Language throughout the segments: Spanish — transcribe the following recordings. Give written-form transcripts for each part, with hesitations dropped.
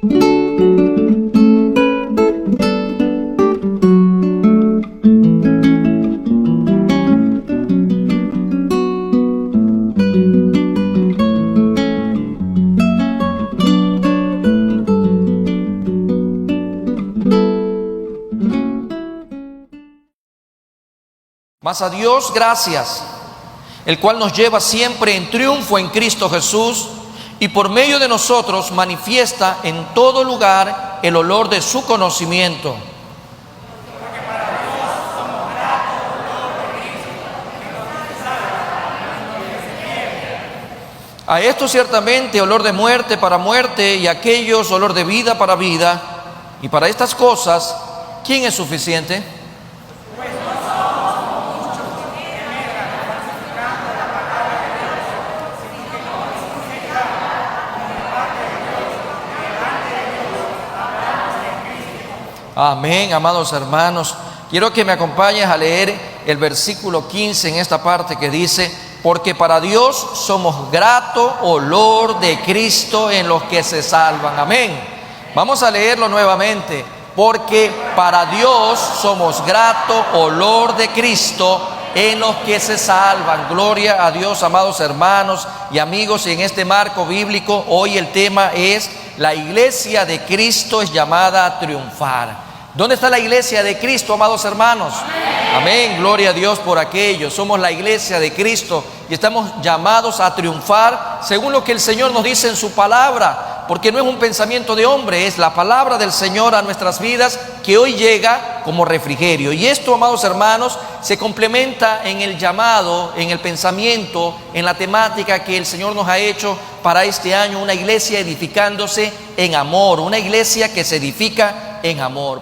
Mas a Dios gracias, el cual nos lleva siempre en triunfo en Cristo Jesús, y por medio de nosotros manifiesta en todo lugar el olor de su conocimiento. A esto ciertamente olor de muerte para muerte, y a aquellos olor de vida para vida. Y para estas cosas, ¿quién es suficiente? Amén, amados hermanos. Quiero que me acompañes a leer el versículo 15 en esta parte que dice: porque para Dios somos grato olor de Cristo en los que se salvan. Amén. Vamos a leerlo nuevamente. Porque para Dios somos grato olor de Cristo en los que se salvan. Gloria a Dios, amados hermanos y amigos. Y en este marco bíblico, hoy el tema es: la iglesia de Cristo es llamada a triunfar. ¿Dónde está la iglesia de Cristo, amados hermanos? Amén, gloria a Dios por aquello. Somos la iglesia de Cristo y estamos llamados a triunfar según lo que el Señor nos dice en su palabra, porque no es un pensamiento de hombre, es la palabra del Señor a nuestras vidas que hoy llega como refrigerio. Y esto, amados hermanos, se complementa en el llamado, en el pensamiento, en la temática que el Señor nos ha hecho para este año: una iglesia edificándose en amor, una iglesia que se edifica en amor.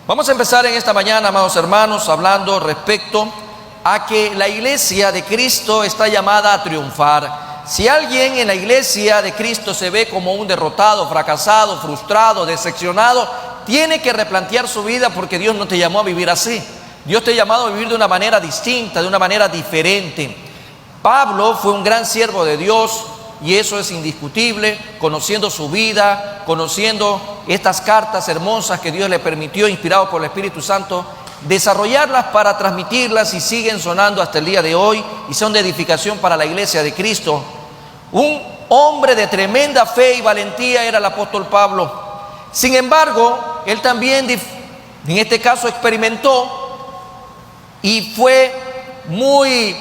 Vamos a empezar en esta mañana, amados hermanos, hablando respecto a que la iglesia de Cristo está llamada a triunfar. Si alguien en la iglesia de Cristo se ve como un derrotado, fracasado, frustrado, decepcionado, tiene que replantear su vida, porque Dios no te llamó a vivir así. Dios te ha llamado a vivir de una manera distinta, de una manera diferente. Pablo fue un gran siervo de Dios, y eso es indiscutible, conociendo su vida, conociendo estas cartas hermosas que Dios le permitió, inspirado por el Espíritu Santo, desarrollarlas para transmitirlas, y siguen sonando hasta el día de hoy y son de edificación para la iglesia de Cristo. Un hombre de tremenda fe y valentía era el apóstol Pablo. Sin embargo, él también en este caso experimentó, y fue muy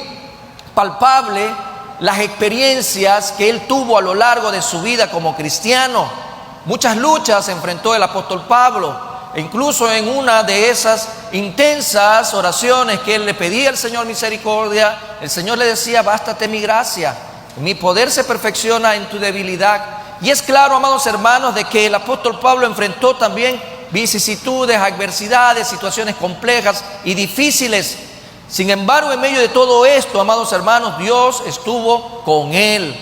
palpable las experiencias que él tuvo a lo largo de su vida como cristiano. Muchas luchas enfrentó el apóstol Pablo, e incluso en una de esas intensas oraciones que él le pedía al Señor misericordia, el Señor le decía: bástate mi gracia, mi poder se perfecciona en tu debilidad. Y es claro, amados hermanos, de que el apóstol Pablo enfrentó también vicisitudes, adversidades, situaciones complejas y difíciles. Sin embargo, en medio de todo esto, amados hermanos, Dios estuvo con él,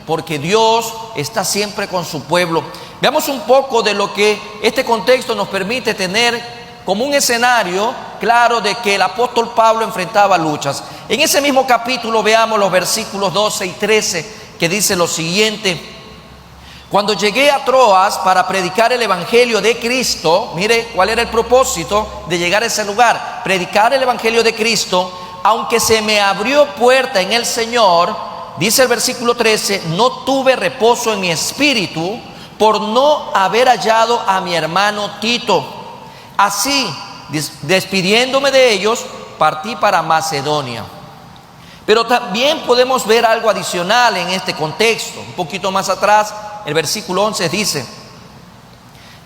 porque Dios está siempre con su pueblo. Veamos un poco de lo que este contexto nos permite tener como un escenario claro de que el apóstol Pablo enfrentaba luchas. En ese mismo capítulo veamos los versículos 12 y 13, que dice lo siguiente: cuando llegué a Troas para predicar el evangelio de Cristo, mire cuál era el propósito de llegar a ese lugar: predicar el evangelio de Cristo, aunque se me abrió puerta en el Señor, dice el versículo 13, no tuve reposo en mi espíritu por no haber hallado a mi hermano Tito. Así, despidiéndome de ellos, partí para Macedonia. Pero también podemos ver algo adicional en este contexto. Un poquito más atrás, el versículo 11 dice: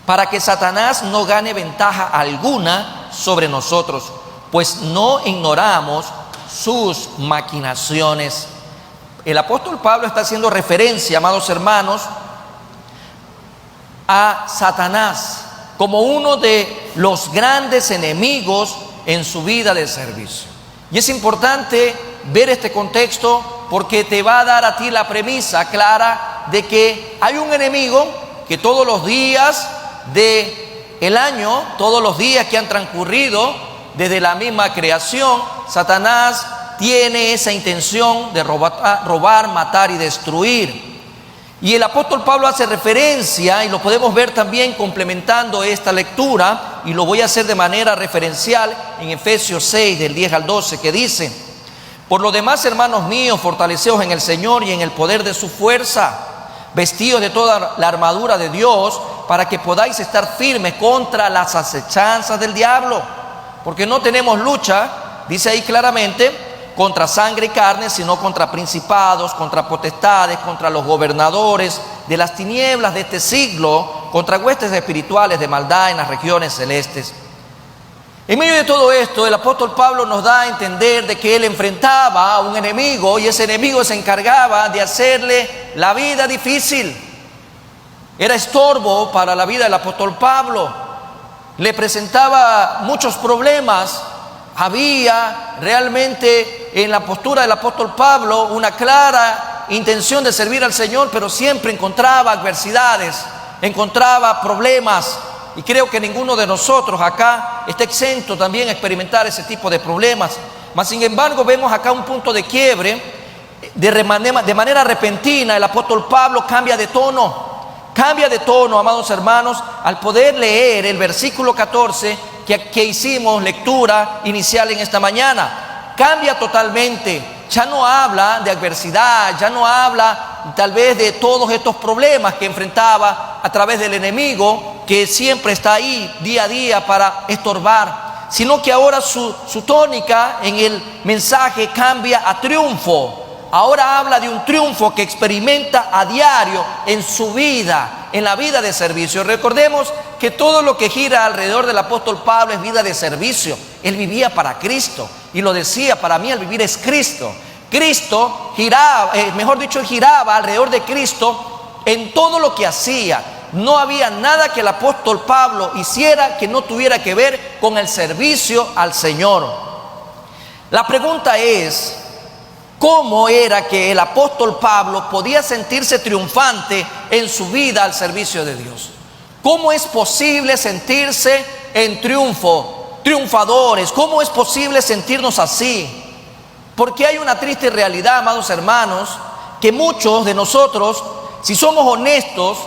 para que Satanás no gane ventaja alguna sobre nosotros, pues no ignoramos sus maquinaciones. El apóstol Pablo está haciendo referencia, amados hermanos, a Satanás como uno de los grandes enemigos en su vida de servicio. Y es importante ver este contexto, porque te va a dar a ti la premisa clara de que hay un enemigo que todos los días del año, todos los días que han transcurrido desde la misma creación, Satanás tiene esa intención de robar, matar y destruir. Y el apóstol Pablo hace referencia, y lo podemos ver también complementando esta lectura, y lo voy a hacer de manera referencial en Efesios 6, del 10 al 12, que dice: por lo demás, hermanos míos, fortaleceos en el Señor y en el poder de su fuerza, vestidos de toda la armadura de Dios, para que podáis estar firmes contra las acechanzas del diablo. Porque no tenemos lucha, dice ahí claramente, contra sangre y carne, sino contra principados, contra potestades, contra los gobernadores de las tinieblas de este siglo, contra huestes espirituales de maldad en las regiones celestes. En medio de todo esto, el apóstol Pablo nos da a entender de que él enfrentaba a un enemigo, y ese enemigo se encargaba de hacerle la vida difícil. Era estorbo para la vida del apóstol Pablo, le presentaba muchos problemas. Había realmente en la postura del apóstol Pablo una clara intención de servir al Señor, pero siempre encontraba adversidades, encontraba problemas. Y creo que ninguno de nosotros acá está exento también a experimentar ese tipo de problemas. Mas sin embargo vemos acá un punto de quiebre. De manera repentina el apóstol Pablo cambia de tono, amados hermanos, al poder leer el versículo 14 que hicimos lectura inicial en esta mañana. Cambia totalmente, ya no habla de adversidad, ya no habla tal vez de todos estos problemas que enfrentaba a través del enemigo, que siempre está ahí día a día para estorbar, sino que ahora su tónica en el mensaje cambia a triunfo. Ahora habla de un triunfo que experimenta a diario en su vida, en la vida de servicio. Recordemos que todo lo que gira alrededor del apóstol Pablo es vida de servicio. Él vivía para Cristo y lo decía: para mí el vivir es Cristo. Cristo giraba, él giraba alrededor de Cristo en todo lo que hacía. No había nada que el apóstol Pablo hiciera que no tuviera que ver con el servicio al Señor. La pregunta es: ¿cómo era que el apóstol Pablo podía sentirse triunfante en su vida al servicio de Dios? ¿Cómo es posible sentirse en triunfo, triunfadores? ¿Cómo es posible sentirnos así? Porque hay una triste realidad, amados hermanos, que muchos de nosotros, si somos honestos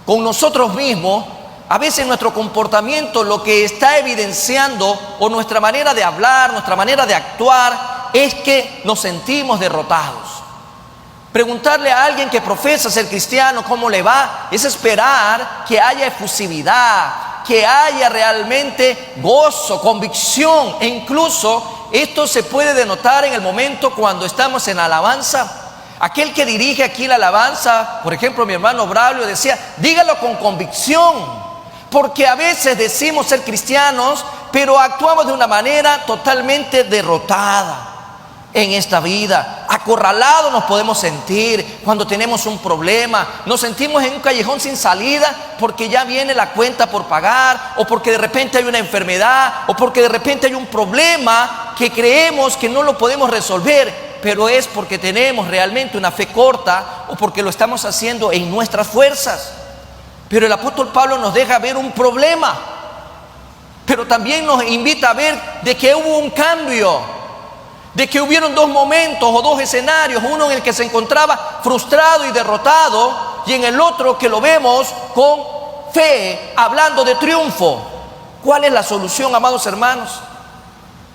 con nosotros mismos, a veces nuestro comportamiento lo que está evidenciando, o nuestra manera de hablar, nuestra manera de actuar, es que nos sentimos derrotados. Preguntarle a alguien que profesa ser cristiano cómo le va es esperar que haya efusividad, que haya realmente gozo, convicción, e incluso esto se puede denotar en el momento cuando estamos en alabanza. Aquel que dirige aquí la alabanza, por ejemplo mi hermano Braulio decía: dígalo con convicción, porque a veces decimos ser cristianos, pero actuamos de una manera totalmente derrotada en esta vida. Acorralados nos podemos sentir cuando tenemos un problema. Nos sentimos en un callejón sin salida porque ya viene la cuenta por pagar, o porque de repente hay una enfermedad, o porque de repente hay un problema que creemos que no lo podemos resolver, pero es porque tenemos realmente una fe corta, o porque lo estamos haciendo en nuestras fuerzas. Pero el apóstol Pablo nos deja ver un problema, pero también nos invita a ver de que hubo un cambio, de que hubieron dos momentos o dos escenarios: uno en el que se encontraba frustrado y derrotado, y en el otro que lo vemos con fe, hablando de triunfo. ¿Cuál es la solución, amados hermanos?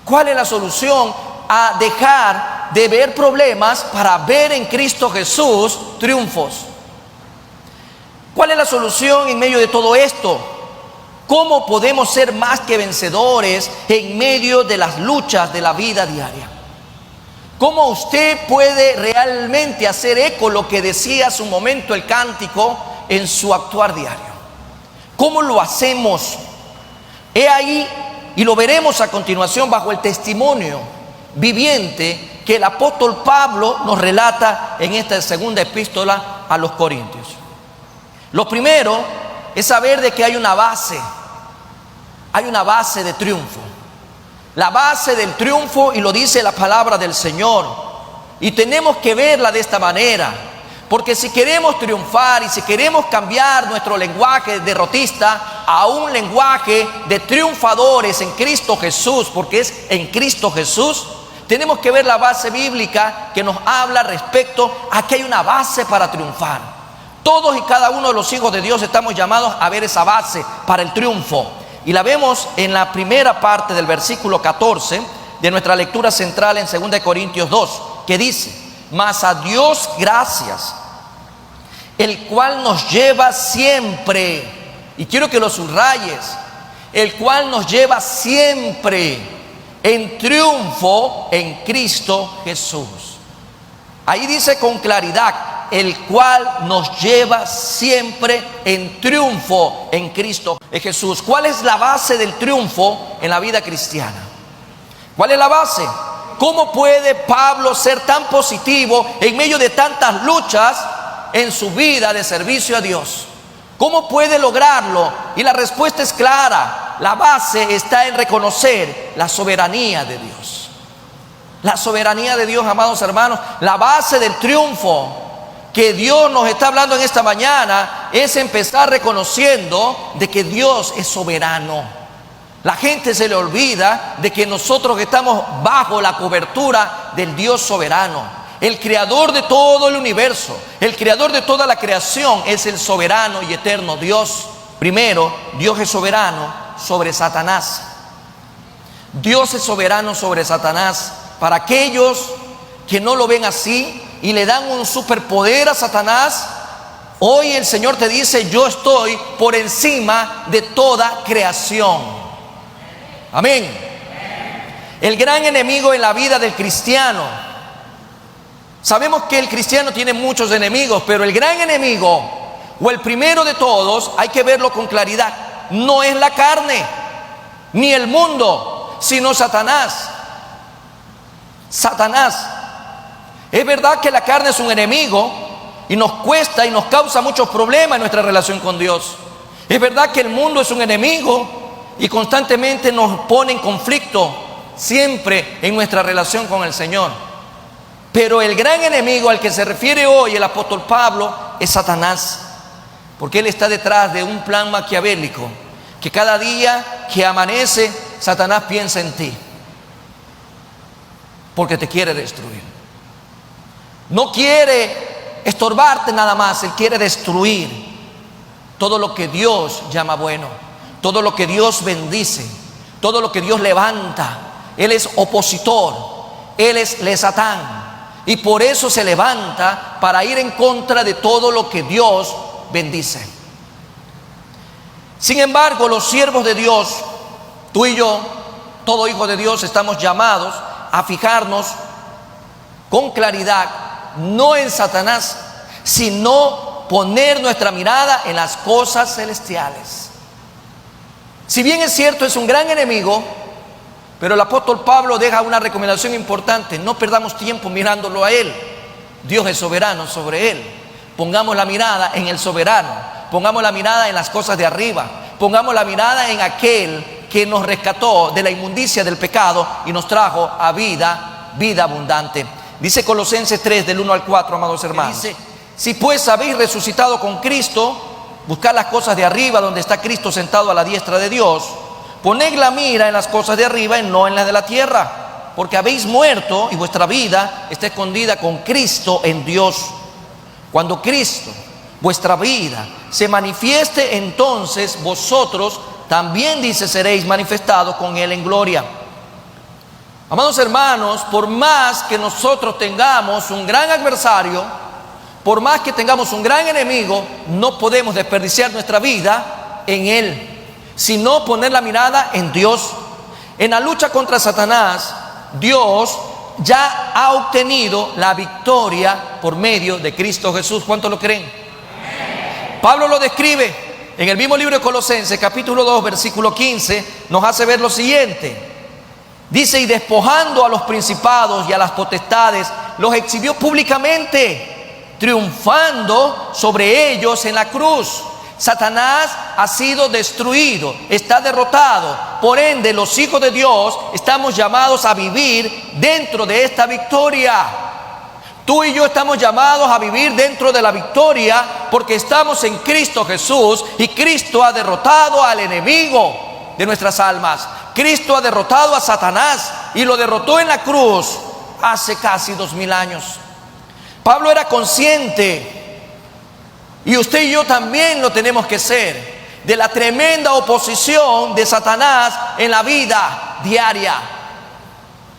¿Cuál es la solución a dejar de ver problemas para ver en Cristo Jesús triunfos? ¿Cuál es la solución en medio de todo esto? ¿Cómo podemos ser más que vencedores en medio de las luchas de la vida diaria? ¿Cómo usted puede realmente hacer eco lo que decía hace un momento el cántico en su actuar diario? ¿Cómo lo hacemos? He ahí, y lo veremos a continuación bajo el testimonio viviente que el apóstol Pablo nos relata en esta segunda epístola a los Corintios. Lo primero es saber de que hay una base de triunfo. La base del triunfo, y lo dice la palabra del Señor, y tenemos que verla de esta manera, porque si queremos triunfar y si queremos cambiar nuestro lenguaje derrotista a un lenguaje de triunfadores en Cristo Jesús, porque es en Cristo Jesús, tenemos que ver la base bíblica que nos habla respecto a que hay una base para triunfar. Todos y cada uno de los hijos de Dios estamos llamados a ver esa base para el triunfo. Y la vemos en la primera parte del versículo 14 de nuestra lectura central en 2 Corintios 2, que dice: mas a Dios gracias, el cual nos lleva siempre, y quiero que lo subrayes, el cual nos lleva siempre en triunfo en Cristo Jesús. Ahí dice con claridad: el cual nos lleva siempre en triunfo en Cristo Jesús. ¿Cuál es la base del triunfo en la vida cristiana? ¿Cuál es la base? ¿Cómo puede Pablo ser tan positivo en medio de tantas luchas en su vida de servicio a Dios? ¿Cómo puede lograrlo? Y la respuesta es clara. La base está en reconocer la soberanía de Dios. La soberanía de Dios, amados hermanos. La base del triunfo que Dios nos está hablando en esta mañana es empezar reconociendo de que Dios es soberano. La gente se le olvida de que nosotros estamos bajo la cobertura del Dios soberano. El creador de todo el universo, el creador de toda la creación es el soberano y eterno Dios. Primero, Dios es soberano sobre Satanás. Dios es soberano sobre Satanás. Para aquellos que no lo ven así y le dan un superpoder a Satanás, hoy el Señor te dice: yo estoy por encima de toda creación. Amén. El gran enemigo en la vida del cristiano, sabemos que el cristiano tiene muchos enemigos, pero el gran enemigo, o el primero de todos, hay que verlo con claridad, no es la carne ni el mundo, sino Satanás. Satanás. Es verdad que la carne es un enemigo y nos cuesta y nos causa muchos problemas en nuestra relación con Dios. Es verdad que el mundo es un enemigo y constantemente nos pone en conflicto siempre en nuestra relación con el Señor. Pero el gran enemigo al que se refiere hoy el apóstol Pablo es Satanás, porque él está detrás de un plan maquiavélico, que cada día que amanece Satanás piensa en ti, porque te quiere destruir. No quiere estorbarte nada más, él quiere destruir todo lo que Dios llama bueno, todo lo que Dios bendice, todo lo que Dios levanta. Él es opositor, él es Lesatán, y por eso se levanta para ir en contra de todo lo que Dios bendice. Sin embargo, los siervos de Dios, tú y yo, todo hijo de Dios, estamos llamados a fijarnos con claridad no en Satanás, sino poner nuestra mirada en las cosas celestiales. Si bien es cierto, es un gran enemigo, pero el apóstol Pablo deja una recomendación importante: no perdamos tiempo mirándolo a él. Dios es soberano sobre él. Pongamos la mirada en el soberano, pongamos la mirada en las cosas de arriba, pongamos la mirada en aquel que nos rescató de la inmundicia del pecado y nos trajo a vida abundante. Dice Colosenses 3, del 1 al 4, amados hermanos. Dice: si pues habéis resucitado con Cristo, buscad las cosas de arriba, donde está Cristo sentado a la diestra de Dios. Poned la mira en las cosas de arriba y no en las de la tierra, porque habéis muerto y vuestra vida está escondida con Cristo en Dios. Cuando Cristo, vuestra vida, se manifieste, entonces vosotros también, dice, seréis manifestados con Él en gloria. Amados hermanos, por más que nosotros tengamos un gran adversario, por más que tengamos un gran enemigo, no podemos desperdiciar nuestra vida en él, sino poner la mirada en Dios. En la lucha contra Satanás, Dios ya ha obtenido la victoria por medio de Cristo Jesús. ¿Cuántos lo creen? Amén. Pablo lo describe en el mismo libro de Colosenses, capítulo 2, versículo 15, nos hace ver lo siguiente. Dice: y despojando a los principados y a las potestades, los exhibió públicamente, triunfando sobre ellos en la cruz. Satanás ha sido destruido, está derrotado. Por ende, los hijos de Dios estamos llamados a vivir dentro de esta victoria. Tú y yo estamos llamados a vivir dentro de la victoria porque estamos en Cristo Jesús, y Cristo ha derrotado al enemigo de nuestras almas. Cristo ha derrotado a Satanás y lo derrotó en la cruz hace casi 2000 años. Pablo era consciente Y usted y yo también lo tenemos que ser, de la tremenda oposición de Satanás en la vida diaria.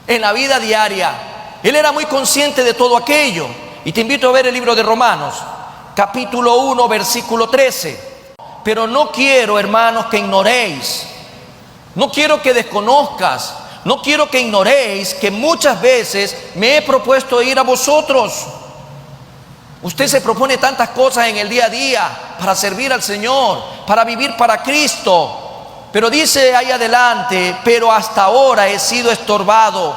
En la vida diaria. Él era muy consciente de todo aquello. Y te invito a ver el libro de Romanos, capítulo 1, versículo 13. Pero no quiero, hermanos, que ignoréis. No quiero que desconozcas. No quiero que ignoréis que muchas veces me he propuesto ir a vosotros. Usted se propone tantas cosas en el día a día para servir al Señor, para vivir para Cristo. Pero dice ahí adelante, pero hasta ahora he sido estorbado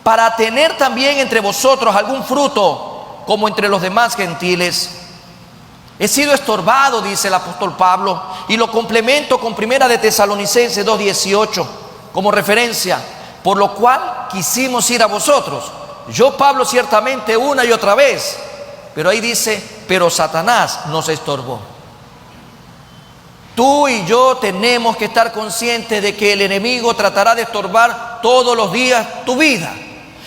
para tener también entre vosotros algún fruto como entre los demás gentiles. He sido estorbado, dice el apóstol Pablo, y lo complemento con Primera de Tesalonicenses 2:18 como referencia, por lo cual quisimos ir a vosotros. Yo, Pablo, ciertamente una y otra vez, pero ahí dice, pero Satanás nos estorbó. Tú y yo tenemos que estar conscientes de que el enemigo tratará de estorbar todos los días tu vida,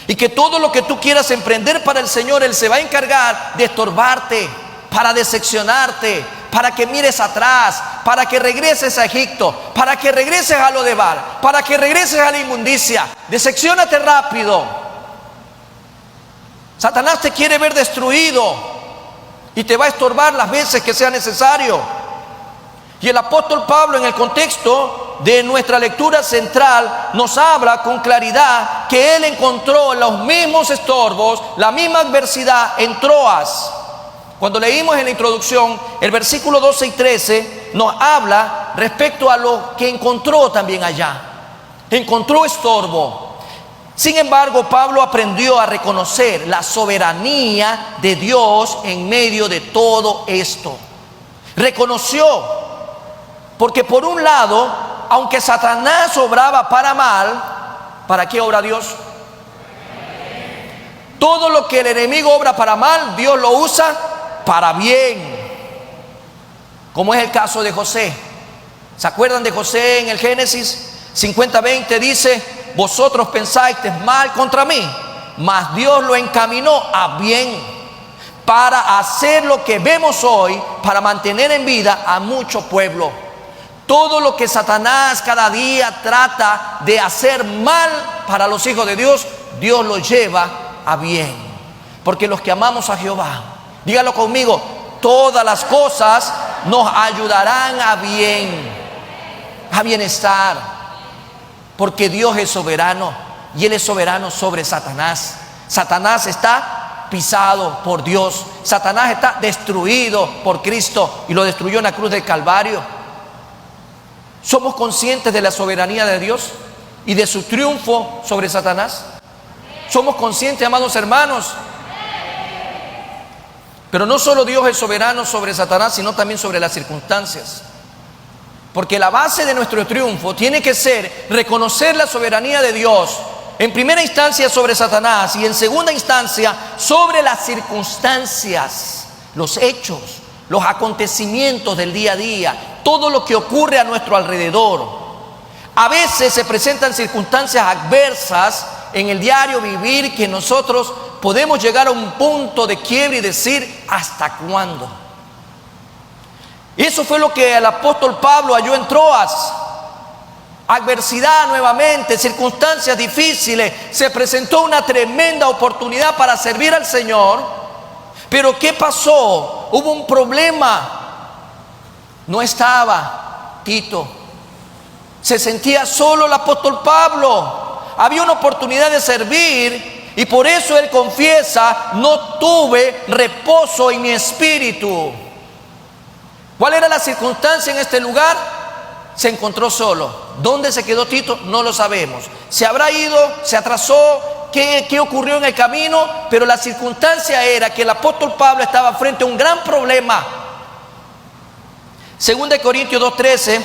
y que todo lo que tú quieras emprender para el Señor, Él se va a encargar de estorbarte, para decepcionarte, para que mires atrás, para que regreses a Egipto, para que regreses a lo de Baal, para que regreses a la inmundicia. Decepciónate rápido. Satanás te quiere ver destruido y te va a estorbar las veces que sea necesario. Y el apóstol Pablo, en el contexto de nuestra lectura central, nos habla con claridad que él encontró los mismos estorbos, la misma adversidad en Troas. Cuando leímos en la introducción, el versículo 12 y 13 nos habla respecto a lo que encontró también allá. Encontró estorbo. Sin embargo, Pablo aprendió a reconocer la soberanía de Dios en medio de todo esto. Reconoció, porque por un lado, aunque Satanás obraba para mal, ¿para qué obra Dios? Todo lo que el enemigo obra para mal, Dios lo usa para bien. Como es el caso de José. ¿Se acuerdan de José en el Génesis 50:20? Dice, vosotros pensáis mal contra mí, mas Dios lo encaminó a bien para hacer lo que vemos hoy, para mantener en vida a mucho pueblo. Todo lo que Satanás cada día trata de hacer mal para los hijos de Dios, Dios lo lleva a bien. Porque los que amamos a Jehová, dígalo conmigo, todas las cosas nos ayudarán a bien, a bienestar. Porque Dios es soberano y Él es soberano sobre Satanás. Satanás está pisado por Dios. Satanás está destruido por Cristo y lo destruyó en la cruz del Calvario. ¿Somos conscientes de la soberanía de Dios y de su triunfo sobre Satanás? ¿Somos conscientes, amados hermanos? Pero no solo Dios es soberano sobre Satanás, sino también sobre las circunstancias. Porque la base de nuestro triunfo tiene que ser reconocer la soberanía de Dios, en primera instancia sobre Satanás y en segunda instancia sobre las circunstancias, los hechos, los acontecimientos del día a día, todo lo que ocurre a nuestro alrededor. A veces se presentan circunstancias adversas en el diario vivir que nosotros podemos llegar a un punto de quiebre y decir, ¿hasta cuándo? Eso fue lo que el apóstol Pablo halló en Troas. Adversidad nuevamente, circunstancias difíciles. Se presentó una tremenda oportunidad para servir al Señor. Pero ¿qué pasó? Hubo un problema. No estaba Tito. Se sentía solo el apóstol Pablo. Había una oportunidad de servir y por eso él confiesa, no tuve reposo en mi espíritu. ¿Cuál era la circunstancia en este lugar? Se encontró solo. ¿Dónde se quedó Tito? No lo sabemos. ¿Se habrá ido? ¿Se atrasó? ¿Qué ocurrió en el camino? Pero la circunstancia era que el apóstol Pablo estaba frente a un gran problema. 2 Corintios 2:13,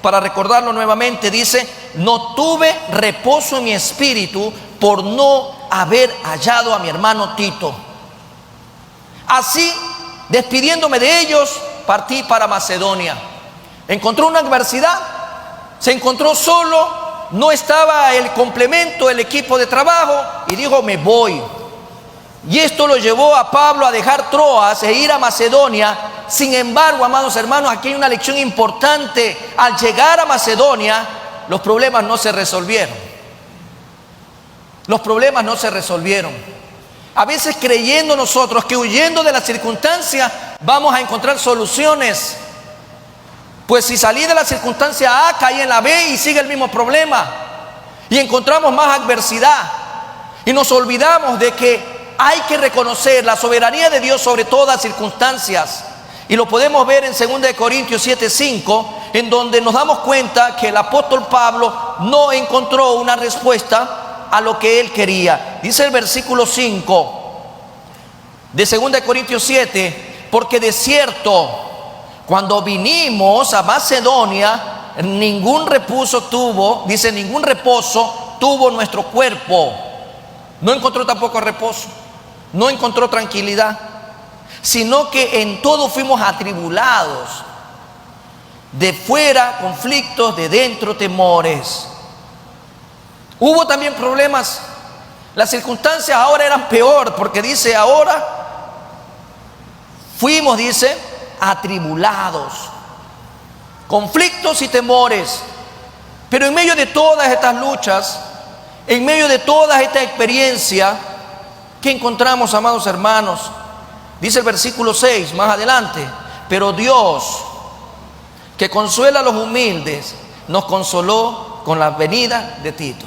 para recordarlo nuevamente, dice, no tuve reposo en mi espíritu por no haber hallado a mi hermano Tito. Así, despidiéndome de ellos, partí para Macedonia. Encontró una adversidad, se encontró solo, no estaba el complemento, el equipo de trabajo, y dijo, me voy. Y esto lo llevó a Pablo a dejar Troas e ir a Macedonia. Sin embargo, amados hermanos, aquí hay una lección importante. Al llegar a Macedonia, los problemas no se resolvieron. Los problemas no se resolvieron. A veces creyendo nosotros que huyendo de las circunstancias vamos a encontrar soluciones. Pues si salí de la circunstancia A, caí en la B y sigue el mismo problema. Y encontramos más adversidad. Y nos olvidamos de que hay que reconocer la soberanía de Dios sobre todas circunstancias. Y lo podemos ver en 2 Corintios 7:5, en donde nos damos cuenta que el apóstol Pablo no encontró una respuesta a lo que él quería. Dice el versículo 5 de 2 Corintios 7, porque de cierto, cuando vinimos a Macedonia, ningún reposo tuvo nuestro cuerpo. No encontró tampoco reposo, no encontró tranquilidad, sino que en todo fuimos atribulados. De fuera conflictos, de dentro temores. Hubo también problemas. Las circunstancias ahora eran peor, porque dice ahora fuimos, atribulados, conflictos y temores. Pero en medio de todas estas luchas, en medio de toda esta experiencia, ¿qué encontramos, amados hermanos? Dice el versículo 6 más adelante: pero Dios, que consuela a los humildes, nos consoló con la venida de Tito.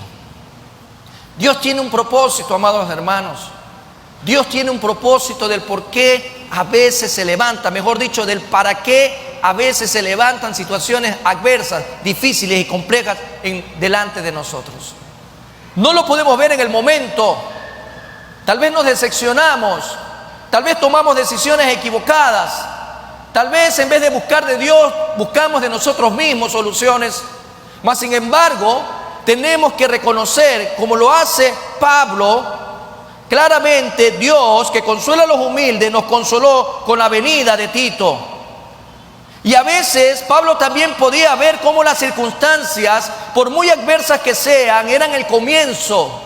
Dios tiene un propósito, amados hermanos. Dios tiene un propósito del por qué a veces se levanta, mejor dicho, del para qué a veces se levantan situaciones adversas, difíciles y complejas delante de nosotros. No lo podemos ver en el momento. Tal vez nos decepcionamos, tal vez tomamos decisiones equivocadas, tal vez en vez de buscar de Dios, buscamos de nosotros mismos soluciones. Mas sin embargo, tenemos que reconocer, como lo hace Pablo, claramente Dios, que consuela a los humildes, nos consoló con la venida de Tito. Y a veces Pablo también podía ver cómo las circunstancias, por muy adversas que sean, eran el comienzo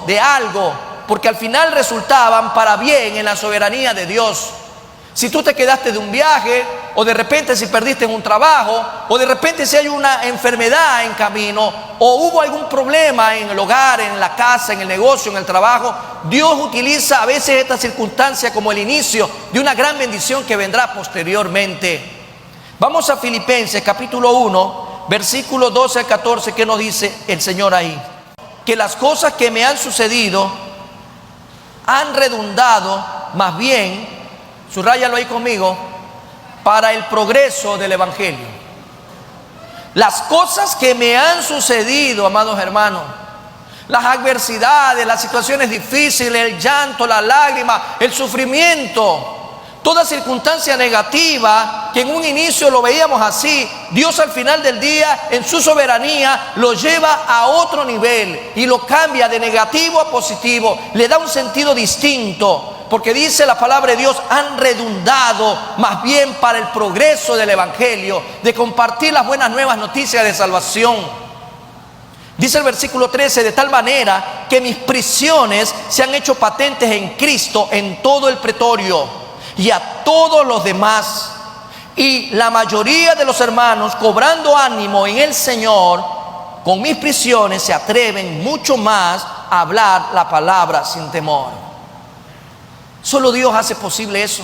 de algo, porque al final resultaban para bien en la soberanía de Dios. Si tú te quedaste de un viaje, o de repente si perdiste un trabajo, o de repente si hay una enfermedad en camino, o hubo algún problema en el hogar, en la casa, en el negocio, en el trabajo, Dios utiliza a veces esta circunstancia como el inicio de una gran bendición que vendrá posteriormente. Vamos a Filipenses capítulo 1, versículos 12 al 14, ¿qué nos dice el Señor ahí? Que las cosas que me han sucedido han redundado más bien, subráyalo ahí conmigo, para el progreso del Evangelio. Las cosas que me han sucedido, amados hermanos, las adversidades, las situaciones difíciles, el llanto, la lágrima, el sufrimiento, toda circunstancia negativa que en un inicio lo veíamos así, Dios al final del día en su soberanía lo lleva a otro nivel y lo cambia de negativo a positivo, le da un sentido distinto. Porque dice la palabra de Dios, han redundado más bien para el progreso del Evangelio, de compartir las buenas nuevas noticias de salvación. Dice el versículo 13, de tal manera que mis prisiones se han hecho patentes en Cristo en todo el pretorio y a todos los demás. Y la mayoría de los hermanos, cobrando ánimo en el Señor, con mis prisiones se atreven mucho más a hablar la palabra sin temor. Solo Dios hace posible eso.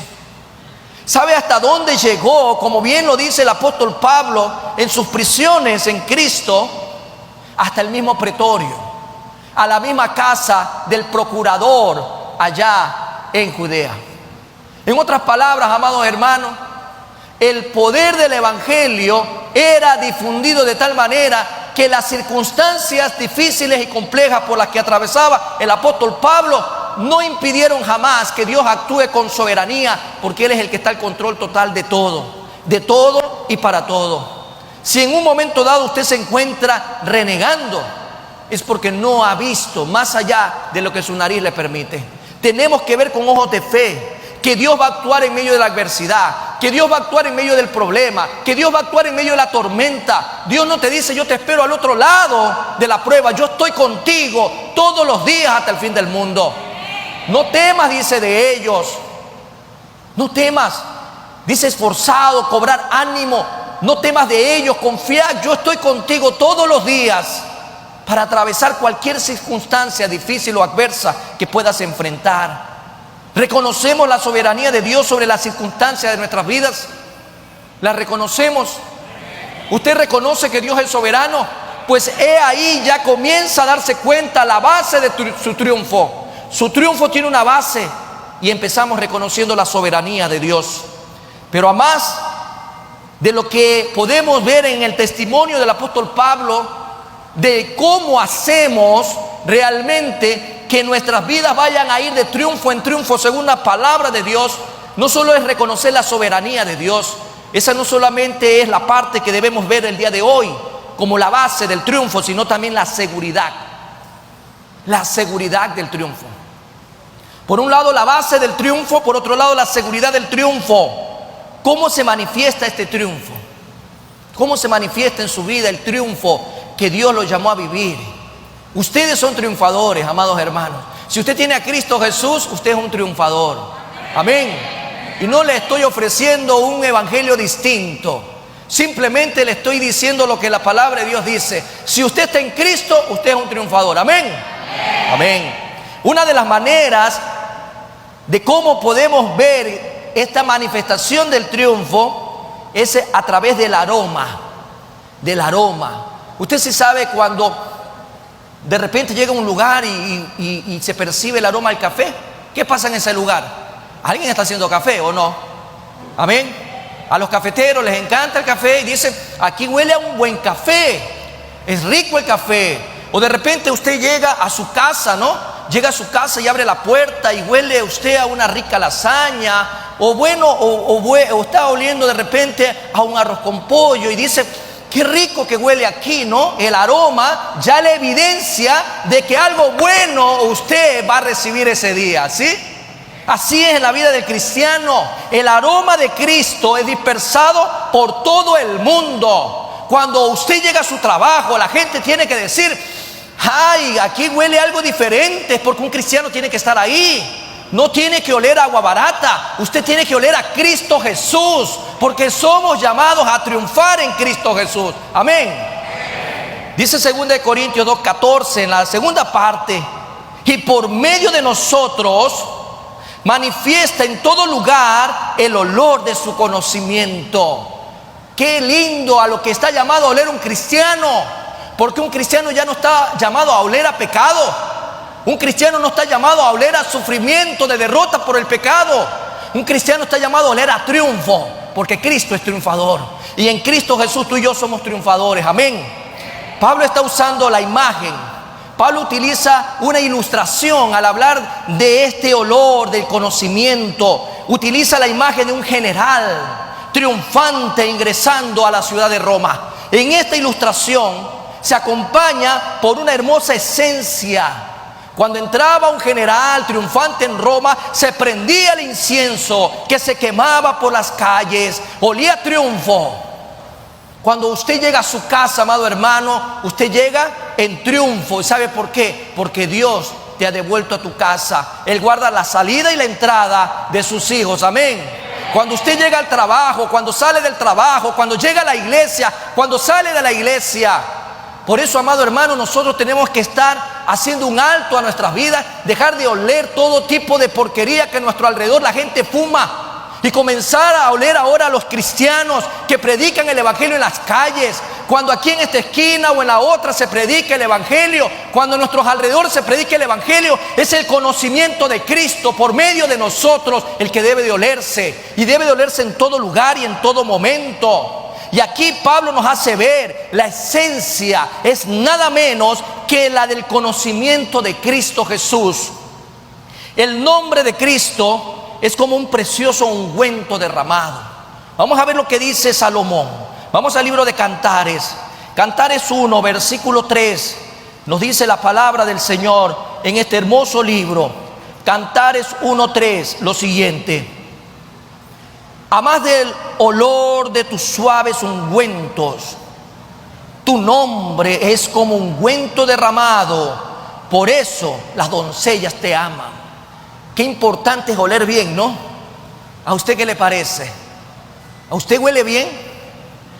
¿Sabe hasta dónde llegó? Como bien lo dice el apóstol Pablo en sus prisiones en Cristo, hasta el mismo pretorio, a la misma casa del procurador allá en Judea. En otras palabras, amados hermanos, el poder del Evangelio era difundido de tal manera que las circunstancias difíciles y complejas por las que atravesaba el apóstol Pablo no impidieron jamás que Dios actúe con soberanía, porque Él es el que está al control total de todo y para todo. Si en un momento dado usted se encuentra renegando, es porque no ha visto más allá de lo que su nariz le permite. Tenemos que ver con ojos de fe que Dios va a actuar en medio de la adversidad, que Dios va a actuar en medio del problema, que Dios va a actuar en medio de la tormenta. Dios no te dice yo te espero al otro lado de la prueba, yo estoy contigo todos los días hasta el fin del mundo. No temas, dice, de ellos. No temas. Dice esforzado, cobrar ánimo. No temas de ellos, confía, yo estoy contigo todos los días para atravesar cualquier circunstancia difícil o adversa que puedas enfrentar. Reconocemos la soberanía de Dios sobre las circunstancias de nuestras vidas. ¿La reconocemos? ¿Usted reconoce que Dios es soberano? Pues he ahí ya comienza a darse cuenta la base de su triunfo. Su triunfo tiene una base y empezamos reconociendo la soberanía de Dios. Pero a más de lo que podemos ver en el testimonio del apóstol Pablo, de cómo hacemos realmente que nuestras vidas vayan a ir de triunfo en triunfo según la palabra de Dios, no solo es reconocer la soberanía de Dios, esa no solamente es la parte que debemos ver el día de hoy como la base del triunfo, sino también la seguridad del triunfo. Por un lado la base del triunfo, por otro lado la seguridad del triunfo. ¿Cómo se manifiesta este triunfo? ¿Cómo se manifiesta en su vida el triunfo que Dios los llamó a vivir? Ustedes son triunfadores, amados hermanos. Si usted tiene a Cristo Jesús, usted es un triunfador. Amén. Y no le estoy ofreciendo un evangelio distinto. Simplemente le estoy diciendo lo que la palabra de Dios dice. Si usted está en Cristo, usted es un triunfador. Amén. Amén. Una de las maneras de cómo podemos ver esta manifestación del triunfo es a través del aroma. Del aroma. Usted sí sabe cuando de repente llega a un lugar y se percibe el aroma del café. ¿Qué pasa en ese lugar? ¿Alguien está haciendo café o no? Amén. A los cafeteros les encanta el café y dicen, aquí huele a un buen café. Es rico el café. O de repente usted llega a su casa, ¿no? Llega a su casa y abre la puerta y huele usted a una rica lasaña. O está oliendo de repente a un arroz con pollo y dice, qué rico que huele aquí, ¿no? El aroma ya le evidencia de que algo bueno usted va a recibir ese día, ¿sí? Así es en la vida del cristiano. El aroma de Cristo es dispersado por todo el mundo. Cuando usted llega a su trabajo, la gente tiene que decir, ay, aquí huele algo diferente, porque un cristiano tiene que estar ahí. No tiene que oler agua barata, usted tiene que oler a Cristo Jesús, porque somos llamados a triunfar en Cristo Jesús. Amén. Dice 2 Corintios 2:14 en la segunda parte, y por medio de nosotros manifiesta en todo lugar el olor de su conocimiento. Qué lindo a lo que está llamado a oler un cristiano, porque un cristiano ya no está llamado a oler a pecado. Un cristiano no está llamado a oler a sufrimiento de derrota por el pecado. Un cristiano está llamado a oler a triunfo, porque Cristo es triunfador. Y en Cristo Jesús tú y yo somos triunfadores. Amén. Pablo está usando la imagen. Pablo utiliza una ilustración al hablar de este olor del conocimiento. Utiliza la imagen de un general triunfante ingresando a la ciudad de Roma. En esta ilustración se acompaña por una hermosa esencia. Cuando entraba un general triunfante en Roma, se prendía el incienso que se quemaba por las calles, olía a triunfo. Cuando usted llega a su casa, amado hermano, usted llega en triunfo. ¿Y sabe por qué? Porque Dios te ha devuelto a tu casa. Él guarda la salida y la entrada de sus hijos. Amén. Cuando usted llega al trabajo, cuando sale del trabajo, cuando llega a la iglesia, cuando sale de la iglesia. Por eso, amado hermano, nosotros tenemos que estar haciendo un alto a nuestras vidas, dejar de oler todo tipo de porquería que a nuestro alrededor la gente fuma, y comenzar a oler ahora a los cristianos que predican el evangelio en las calles. Cuando aquí en esta esquina o en la otra se predica el evangelio, cuando a nuestros alrededores se predica el evangelio, es el conocimiento de Cristo por medio de nosotros el que debe de olerse, y debe de olerse en todo lugar y en todo momento. Y aquí Pablo nos hace ver la esencia es nada menos que la del conocimiento de Cristo Jesús. El nombre de Cristo es como un precioso ungüento derramado. Vamos a ver lo que dice Salomón. Vamos al libro de Cantares. Cantares 1, versículo 3. Nos dice la palabra del Señor en este hermoso libro. Cantares 1:3, lo siguiente: a más del olor de tus suaves ungüentos, tu nombre es como ungüento derramado, por eso las doncellas te aman. Qué importante es oler bien, ¿no? ¿A usted qué le parece? ¿A usted huele bien?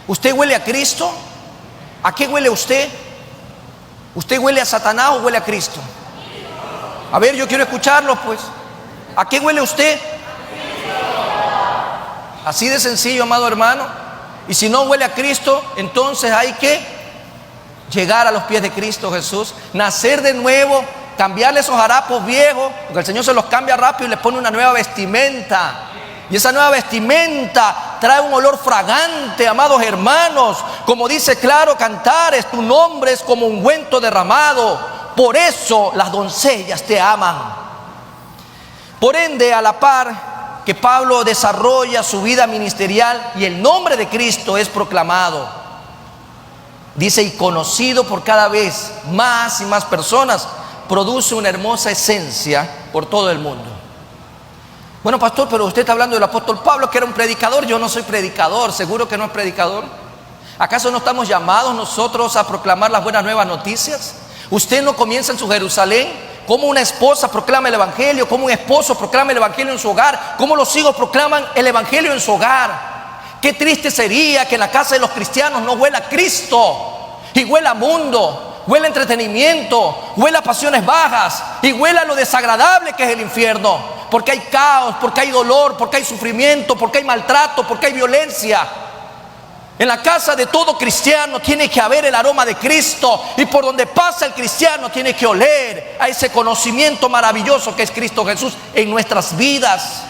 ¿Usted huele a Cristo? ¿A qué huele usted? ¿Usted huele a Satanás o huele a Cristo? A ver, yo quiero escucharlo, pues. ¿A qué huele usted? Así de sencillo, amado hermano. Y si no huele a Cristo, entonces hay que llegar a los pies de Cristo Jesús, nacer de nuevo, cambiarle esos harapos viejos, porque el Señor se los cambia rápido y les pone una nueva vestimenta. Y esa nueva vestimenta trae un olor fragante, amados hermanos. Como dice claro Cantares, tu nombre es como ungüento derramado. Por eso las doncellas te aman. Por ende, a la par que Pablo desarrolla su vida ministerial y el nombre de Cristo es proclamado, dice, y conocido por cada vez más y más personas, produce una hermosa esencia por todo el mundo. Bueno, pastor, pero usted está hablando del apóstol Pablo, que era un predicador. Yo no soy predicador, seguro que no es predicador. ¿Acaso no estamos llamados nosotros a proclamar las buenas nuevas noticias? ¿Usted no comienza en su Jerusalén? ¿Cómo una esposa proclama el evangelio? ¿Cómo un esposo proclama el evangelio en su hogar? ¿Cómo los hijos proclaman el evangelio en su hogar? Qué triste sería que en la casa de los cristianos no huela a Cristo y huela a mundo, huela a entretenimiento, huela a pasiones bajas y huela a lo desagradable que es el infierno. Porque hay caos, porque hay dolor, porque hay sufrimiento, porque hay maltrato, porque hay violencia. En la casa de todo cristiano tiene que haber el aroma de Cristo, y por donde pasa el cristiano tiene que oler a ese conocimiento maravilloso que es Cristo Jesús en nuestras vidas.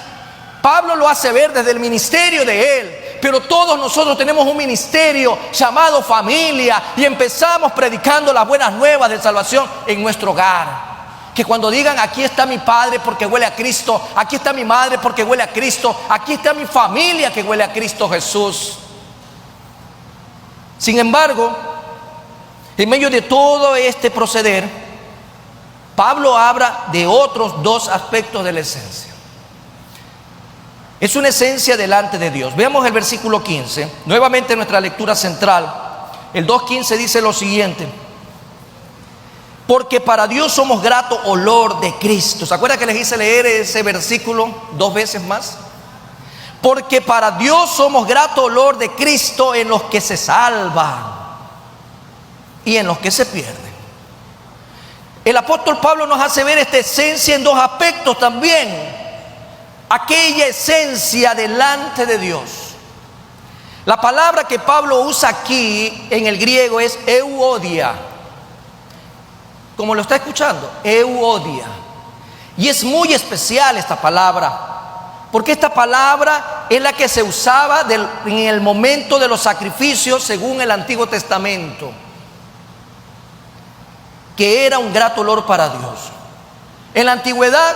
Pablo lo hace ver desde el ministerio de él, pero todos nosotros tenemos un ministerio llamado familia y empezamos predicando las buenas nuevas de salvación en nuestro hogar. Que cuando digan, aquí está mi padre porque huele a Cristo, aquí está mi madre porque huele a Cristo, aquí está mi familia que huele a Cristo Jesús. Sin embargo, en medio de todo este proceder, Pablo habla de otros dos aspectos de la esencia. Es una esencia delante de Dios. Veamos el versículo 15, nuevamente nuestra lectura central. El 2:15 dice lo siguiente: porque para Dios somos grato olor de Cristo. ¿Se acuerdan que les hice leer ese versículo 2 veces más? Porque para Dios somos grato olor de Cristo en los que se salvan y en los que se pierden. El apóstol Pablo nos hace ver esta esencia en dos aspectos también. Aquella esencia delante de Dios. La palabra que Pablo usa aquí en el griego es euodia. Como lo está escuchando, euodia. Y es muy especial esta palabra, porque esta palabra es la que se usaba en el momento de los sacrificios según el Antiguo Testamento, que era un grato olor para Dios. En la antigüedad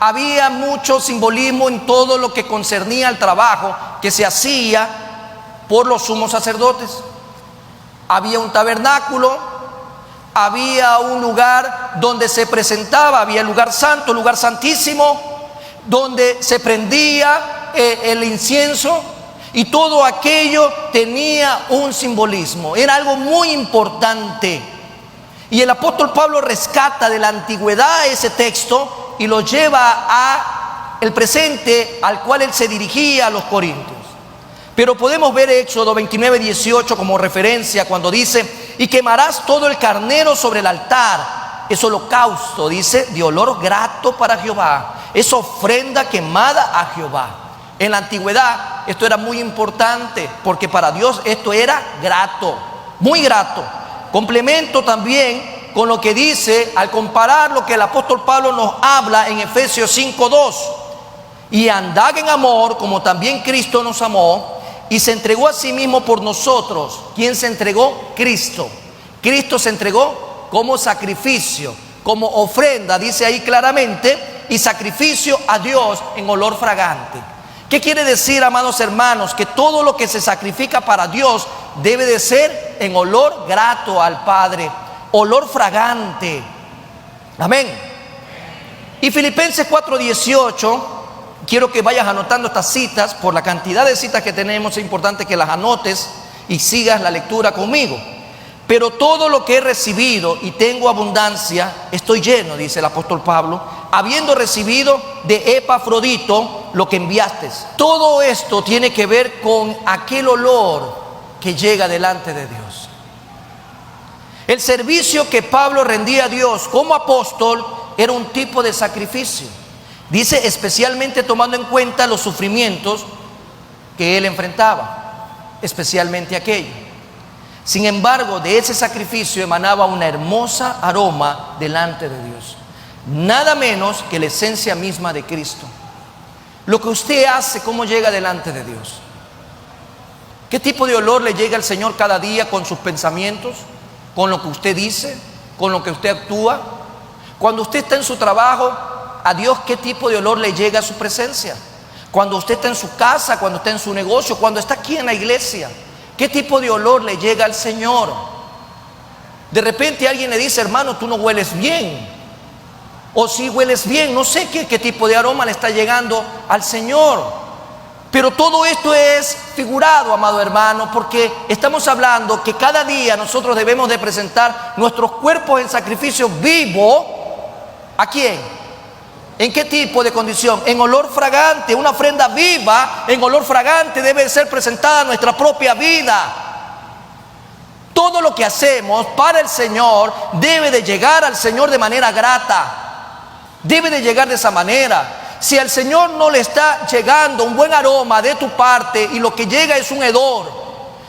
había mucho simbolismo en todo lo que concernía al trabajo que se hacía por los sumos sacerdotes. Había un tabernáculo, había un lugar donde se presentaba, había el lugar santo, el lugar santísimo, donde se prendía el incienso, y todo aquello tenía un simbolismo, era algo muy importante. Y el apóstol Pablo rescata de la antigüedad ese texto y lo lleva a el presente al cual él se dirigía a los corintios. Pero podemos ver Éxodo 29:18 como referencia cuando dice: y quemarás todo el carnero sobre el altar. Es holocausto, dice, de olor grato para Jehová. Es ofrenda quemada a Jehová. En la antigüedad esto era muy importante, porque para Dios esto era grato, muy grato. Complemento también con lo que dice al comparar lo que el apóstol Pablo nos habla en Efesios 5:2. Y andad en amor como también Cristo nos amó y se entregó a sí mismo por nosotros. ¿Quién se entregó? Cristo. Cristo se entregó como sacrificio, como ofrenda, dice ahí claramente, y sacrificio a Dios en olor fragante. ¿Qué quiere decir, amados hermanos? Que todo lo que se sacrifica para Dios debe de ser en olor grato al Padre, olor fragante. Amén. Y Filipenses 4:18, quiero que vayas anotando estas citas. Por la cantidad de citas que tenemos, es importante que las anotes y sigas la lectura conmigo. Pero todo lo que he recibido y tengo abundancia, estoy lleno, dice el apóstol Pablo, habiendo recibido de Epafrodito lo que enviaste. Todo esto tiene que ver con aquel olor que llega delante de Dios. El servicio que Pablo rendía a Dios como apóstol era un tipo de sacrificio. Dice, especialmente tomando en cuenta los sufrimientos que él enfrentaba, especialmente aquello. Sin embargo, de ese sacrificio emanaba una hermosa aroma delante de Dios. Nada menos que la esencia misma de Cristo. Lo que usted hace, ¿cómo llega delante de Dios? ¿Qué tipo de olor le llega al Señor cada día con sus pensamientos, con lo que usted dice, con lo que usted actúa? Cuando usted está en su trabajo, a Dios, ¿qué tipo de olor le llega a su presencia? Cuando usted está en su casa, cuando está en su negocio, cuando está aquí en la iglesia, ¿qué tipo de olor le llega al Señor? De repente alguien le dice, hermano, tú no hueles bien. O si hueles bien, no sé qué tipo de aroma le está llegando al Señor. Pero todo esto es figurado, amado hermano, porque estamos hablando que cada día nosotros debemos de presentar nuestros cuerpos en sacrificio vivo. ¿A quién? ¿En qué tipo de condición? En olor fragante. Una ofrenda viva en olor fragante debe ser presentada a nuestra propia vida. Todo lo que hacemos para el Señor debe de llegar al Señor de manera grata. Debe de llegar de esa manera. Si al Señor no le está llegando un buen aroma de tu parte y lo que llega es un hedor,